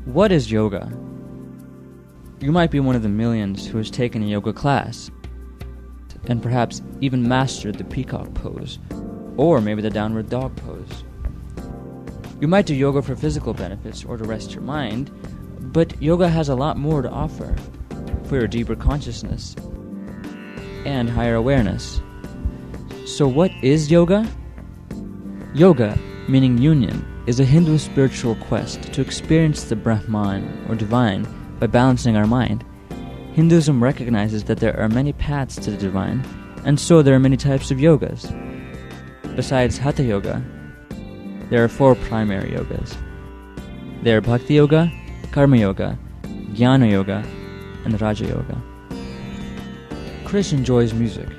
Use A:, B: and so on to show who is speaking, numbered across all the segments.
A: What is yoga? You might be one of the millions who has taken a yoga class and perhaps even mastered the peacock pose, or maybe the downward dog pose. You might do yoga for physical benefits or to rest your mind, but yoga has a lot more to offer for your deeper consciousness and higher awareness. So what is yoga? Yoga, meaning union, is a Hindu spiritual quest to experience the Brahman or divine by balancing our mind. Hinduism recognizes that there are many paths to the divine, and so there are many types of yogas. Besides Hatha Yoga, there are 4 primary yogas. They are Bhakti Yoga, Karma Yoga, Jnana Yoga, and Raja Yoga. Krish enjoys music.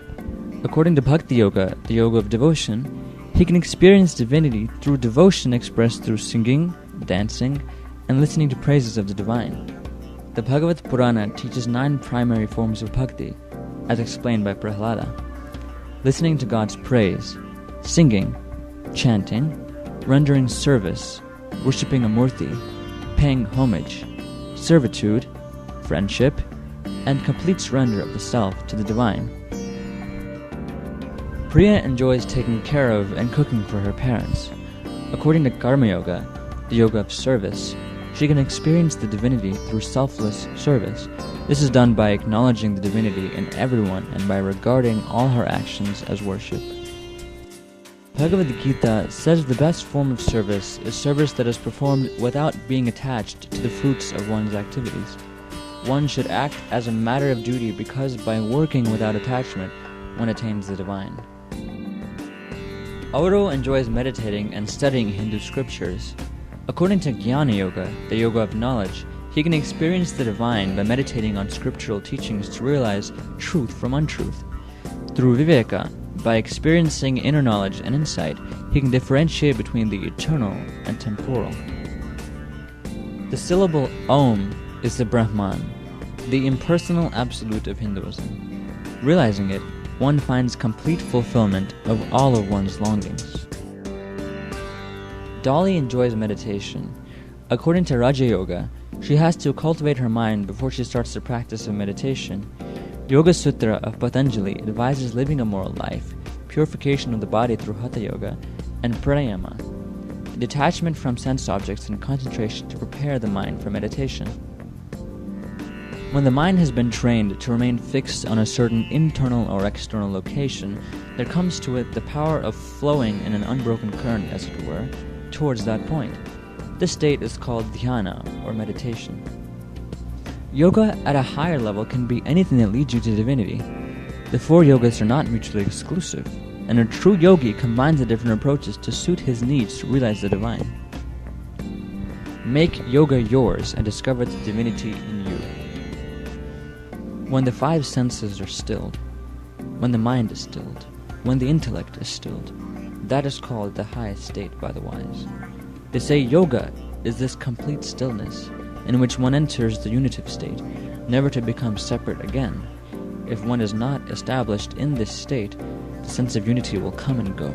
A: According to Bhakti Yoga, the yoga of devotion, he can experience divinity through devotion expressed through singing, dancing, and listening to praises of the divine. The Bhagavad Purana teaches 9 primary forms of bhakti, as explained by Prahlada. Listening to God's praise, singing, chanting, rendering service, worshipping a murti, paying homage, servitude, friendship, and complete surrender of the self to the divine. Priya enjoys taking care of and cooking for her parents. According to Karma Yoga, the yoga of service, she can experience the divinity through selfless service. This is done by acknowledging the divinity in everyone and by regarding all her actions as worship. Bhagavad Gita says the best form of service is service that is performed without being attached to the fruits of one's activities. One should act as a matter of duty because by working without attachment, one attains the divine. Auro enjoys meditating and studying Hindu scriptures. According to Jnana Yoga, the yoga of knowledge, he can experience the divine by meditating on scriptural teachings to realize truth from untruth. Through Viveka, by experiencing inner knowledge and insight, he can differentiate between the eternal and temporal. The syllable Om is the Brahman, the impersonal absolute of Hinduism. Realizing it, one finds complete fulfillment of all of one's longings. Dolly enjoys meditation. According to Raja Yoga, she has to cultivate her mind before she starts the practice of meditation. Yoga Sutra of Patanjali advises living a moral life, purification of the body through Hatha Yoga, and pranayama, detachment from sense objects and concentration to prepare the mind for meditation. When the mind has been trained to remain fixed on a certain internal or external location, there comes to it the power of flowing in an unbroken current, as it were, towards that point. This state is called Dhyana, or meditation. Yoga at a higher level can be anything that leads you to divinity. The 4 yogas are not mutually exclusive, and a true yogi combines the different approaches to suit his needs to realize the divine. Make yoga yours and discover the divinity in you. When the 5 senses are stilled, when the mind is stilled, when the intellect is stilled, that is called the highest state by the wise. They say yoga is this complete stillness, in which one enters the unitive state, never to become separate again. If one is not established in this state, the sense of unity will come and go.